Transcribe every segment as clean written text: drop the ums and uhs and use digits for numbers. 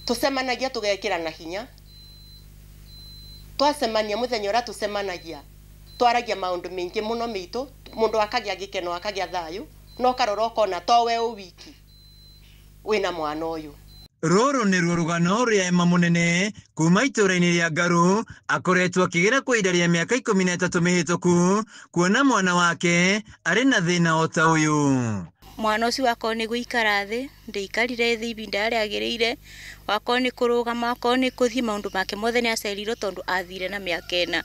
tusemanagia tugekirana hinya twasemania muthenya ura tusemanagia twaragia maundu mingi muno mitu mundu akagia gikeno akagia thayu no karoro kona to we wiki wina mwana uyu. Roro nĩ ruo rũgano rĩa Emma Mũnene kuma itũra-inĩ rĩa Ngaru akoretwo akĩgera kwa ihinda rĩa mĩaka 13 mĩhĩtũku kuona mwana wake arĩ na thĩna o ta ũyũ. Mwana ũcio wakwa nĩ gũikara thĩ ndĩikarire thĩ ibinda rĩagĩrĩire wakwa nĩ kũrũgama wakwa nĩ kũthiĩ maũndũ make mothe nĩ acerirwo tondũ athire na mĩaka 4.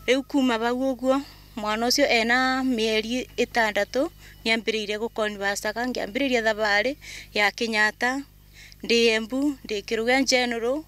Rĩu kuma bau ũguo mwana ũcio ena mĩeri 6 nĩ ambĩrĩirie gũkonvasaga ngĩambĩrĩria thabarĩ ya Kenyatta ndi Embu ndi Kiruga General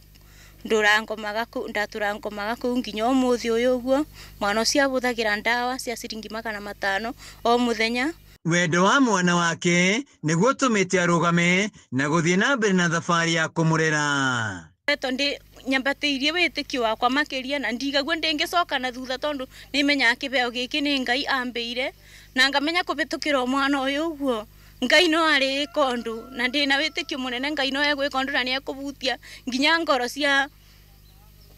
ndaturangomaga kũu nginya ũmũthĩ ũyũ ũguo mwana ũcio abũthagĩra ndawa cia ciringi 500 o mũthenya. Wendo wa mwana wake nĩguo tũmĩte arũgame na gũthiĩ na mbere na thabarĩ ya kũmũrera. Tondũ nyambatĩirie wĩtĩkio wakwa makĩria na ndigagua ndĩngĩcoka na thutha tondũ nĩmenyaga kĩbeo gĩkĩ nĩ Ngai ambĩire na ngamenya kũbĩtũkĩra mwana ũyũ ũguo. Ngai no arĩ kondu na ndĩna wĩtĩkio mũnene Ngai no egwĩka ũndũ na nĩ ekũbutia nginya ngoro cia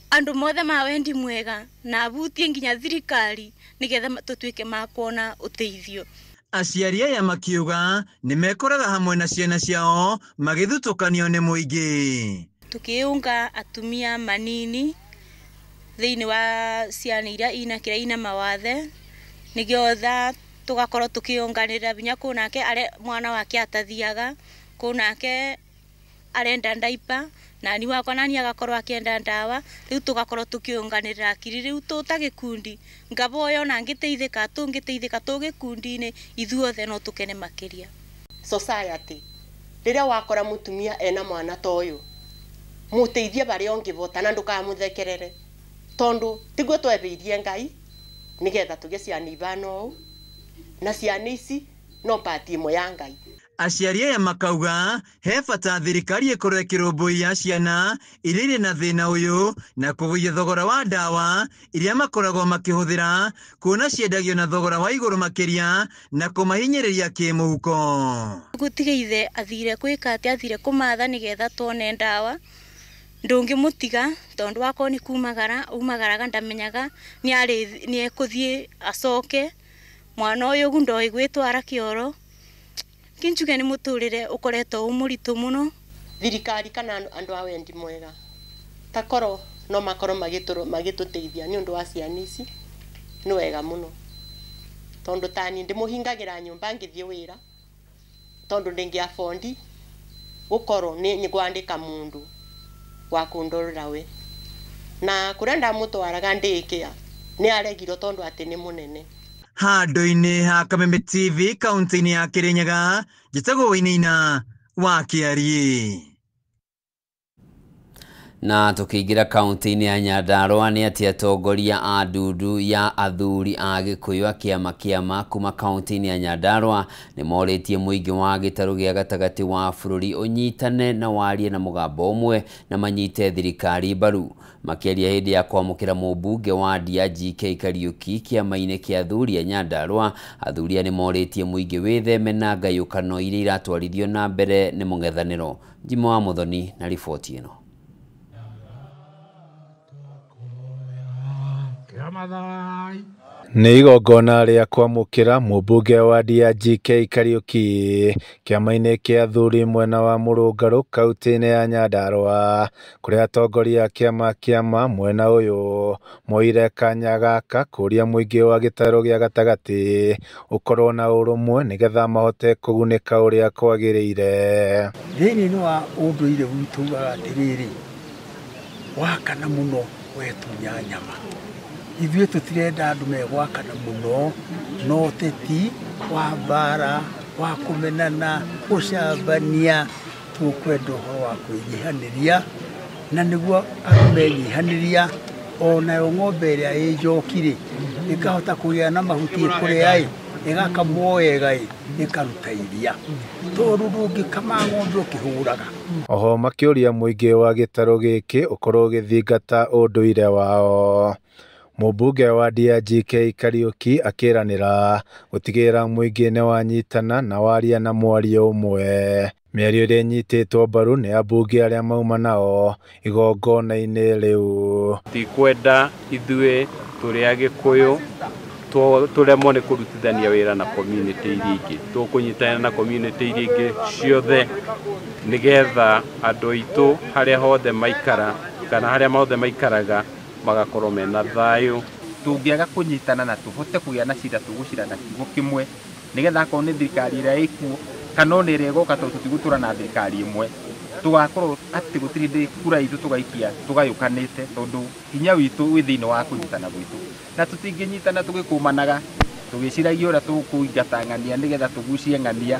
andũ mothe ma wendi mwega na abutie nginya thirikari nĩgetha tũtuĩke ma kuona ũteithio. Aciari aya makiuga nĩ mekoraga hamwe na ciana ciao magĩthutũkanio nĩ mũingĩ. Tukiunga atumia manini thĩinĩ wa ciana iria ina kĩrĩa ina mawathe nĩgetha tugakorwo tukionganira binya kunake mwana wake atathiaga kunake arenda ndaipa na ni wakwa nani agakorwo akienda ndawa riu tugakorwo tukionganira akiri riu tutagikundi ngaboyo na ngiteithika tugikundi-ini ithuothe no tukene makiria. Society riria wakora mutumia ena mwana toyo muteithie bari ongivota na ndukamuthekerere tondu tigwe twebeirie Ngai nigetha tuge ciana ibano na ciana ici no pati imwe ya Ngai. Aciari aya makauga he bata thirikari ĩkorwo ĩkĩrũmbũiya ciana iria irĩ na thĩna ũyũ na kũgũithia thogora wa ndawa iria makoragwo makĩhũthĩra kuona ciendagio na thogora wa igũrũ makĩria na kũmahinyĩrĩria kĩmũhuko. Gũtigĩithe athire kwĩka atĩ athire kũmatha nĩgetha tuone ndawa ndũngĩmũtiga tondũ wakwa nĩ umagaraga ndamenyaga nĩ ekũthiĩ acoke mwana ũyũ ndoĩ gwĩtwara kĩoro kinchuge nĩ mũtũrĩre ũkoretwo ũmũritũ mũno. Thirikari kana andũ a wendi mwega takoro no makorwo magĩtũteithia nĩ ũndũ wa ciana ici nĩ wega mũno tondũ tani ndĩmũhingagĩra nyũmba ngĩthiĩ wĩra tondũ ndingĩafondi gũkorwo nĩ kwandĩka mũndũ wa kũndorera we na kũrĩa ndamũtwaraga ndĩkĩa nĩ aregirwo tondũ atĩ nĩ mũnene. Handũ-inĩ ha Kameme TV kaunti-inĩ ya Kirinyaga njĩtagwo Wainaina wa Kĩarie. Na tukĩingĩra kaunti-inĩ ya Nyandarua nĩ atĩ atongoria a ndundu ya athuri a Gĩkũyũ a kĩama kuma kaunti-inĩ ya Nyandarua nĩ morĩtie mũingĩ wa gĩtarũ gĩa gatagatĩ wa bũrũri ũnyitane na warie na mũgambo ũmwe na manyite thirikari mbaru. Makĩaria hĩndĩ ya kwamũkĩra mũmbunge wa Ndia GK Kariuki kĩama-inĩ kĩa athuri a Nyandarua, athuri nĩ morĩtie mũingĩ wĩtheme na ngayũkano iria iratwarithio na mbere nĩ mũng'ethanĩro. Jimo wa Muthoni na riboti ĩno. Nĩ igongona rĩa kwamũkĩra mũmbunge wa Ndia GK Kariuki kĩama-inĩ kĩa athuri mwena wa Mũrũngarũ kaunti-inĩ ya Nyandarua, kũrĩa atongoria kĩama mwena ũyũ moire kanya gaka kũria mũingĩ wa gĩtarũ gĩa gatagatĩ ũkorwo na ũrũmwe nĩgetha mahote kũgunĩka ũrĩa kwagĩrĩire. Thĩinĩ wa ũndũire witũ atĩrĩrĩ wakana mũno wetunya nyama ithuĩ tũtirenda andũ megwakana mũno no teti wa mbara wa kũmenana gũcambania tũkwenda ũhoro wa kwĩnyihanĩria na nĩguo andũ menyihanĩria onayo ng'ombe ĩrĩa ĩnjokire ĩkahota kũgĩa na mahuti kũrĩa ĩgakamwo wega ĩkaruta iria tondũ ndũngĩkama ng'ombe ũkĩhũraga. Oho makĩũria mũingĩ wa gĩtarũ gĩkĩ ũkorwo ũgĩthingata ũndũire wao. Mũmbunge wa Ndia GK Kariuki akĩranĩra gũtigĩrĩra mũingĩ nĩ wanyitana na waria na mwario ũmwe. Mĩario ĩrĩa ĩnyitĩtwo mbaru nĩ ambunge arĩa mauma nao igongona-inĩ rĩu. Tikwenda ithuĩ tũrĩ Agĩkũyũ tũremwo nĩ kũrutithania wĩra na community iria ingĩ, tũkũnyitana na community iria ingĩ ciothe nĩgetha andũ aitũ harĩa hothe maikara kana harĩa mothe maikaraga magakorwo mena thayũ. Tũngĩaga kũnyitana na tũhote kũgĩa na cira tũgũcira na kiugo kĩmwe nĩgetha akorwo nĩ thirikari ĩrĩa ĩkuo kana ona ĩrĩa ĩgoka tondũ tũtigũtũra na thirikari ĩmwe tugakorwo atĩ gũtirĩ hĩndĩ kura itũ tũgaikia tũgayũkanĩte tondũ hinya witũ wĩ thĩinĩ wa kũnyitana gwitũ, na tũtingĩnyitana tũgĩkũmanaga tũgĩciragia ũrĩa tũkũingata ng'ania nĩgetha tũgucie ng'ania.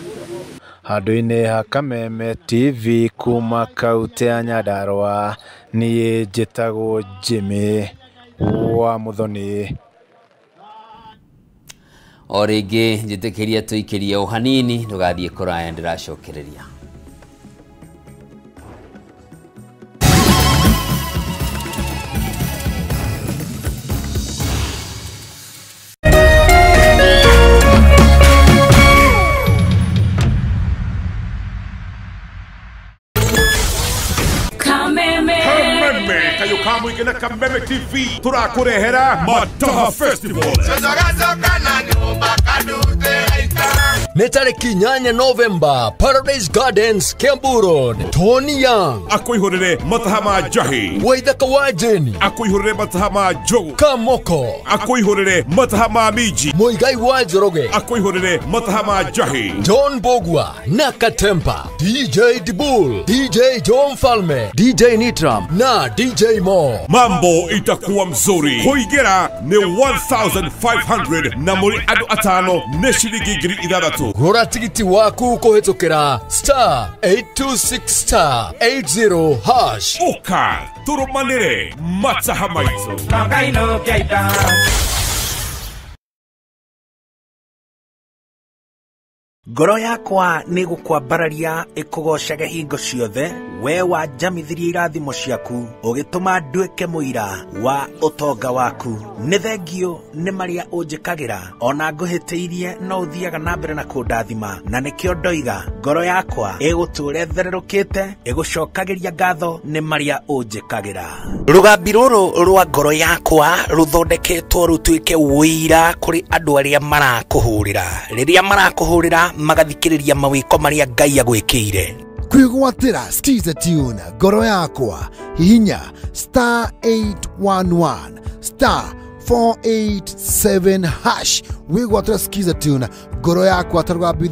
Handũ-inĩ ha Kameme TV kuma kaunti ya Nyandarua, niĩ njĩtagwo Jimmy wa Muthoni. O rĩngĩ njĩtĩkĩria tũikĩrie o hanini ndũgathiĩ kũraya, ndĩracokereria. Kamwikina Kameme TV turakurehera Mataha Festival. Nĩ tarĩki 8 November, Paradise Gardens, Kiambu Road. Tony Young akwĩhũrĩre Mataha ma Njahi, Waithaka wa Jeni akwĩhũrĩre Mataha ma Njogu, Kamoko akwĩhũrĩre Mataha ma Miji, Muigai wa Njoroge akwĩhũrĩre Mataha ma Njahi, John Bogwa na Katempa, DJ Dibul, DJ John Falme, DJ Nitram na DJ Mo. Mambo itakuwa mzuri. Kuingira ni 1500 na muri andũ atano nĩ ciringi 6000. Gũra tigiti waku kũhĩtũkĩra *826*80#. Uka turumanire Mataha maitũ. Ngoro yakwa nĩ gũkwambararia ĩkũgocage hingo ciothe, we wanjamithirie irathimo ciaku ũgĩtũma nduĩke mũira wa ũtonga waku. Nĩ thengio nĩ marĩa ũnjĩkagĩra, ona ngũhĩtĩirie no ũthiaga na mbere na kũndathima, na nĩkĩo ndoiga ngoro yakwa ĩgũtũũre thererũkĩte ĩgũcokagĩria ngatho nĩ marĩa ũnjĩkagĩra. Rũgambi rũrũ rwa ngoro yakwa rũthondeketwo rũtuĩke wũira kũrĩ andũ arĩa marakũhũrĩra, rĩrĩa marakũhũrĩra magathikĩrĩria mawĩko marĩa Ngai agwĩkĩire. Kwĩgwatĩra Skiza Tune ngoro yakwa, hihinya *811 *487# wĩgwatĩra Skiza Tune ngoro yakwa ta rũgambi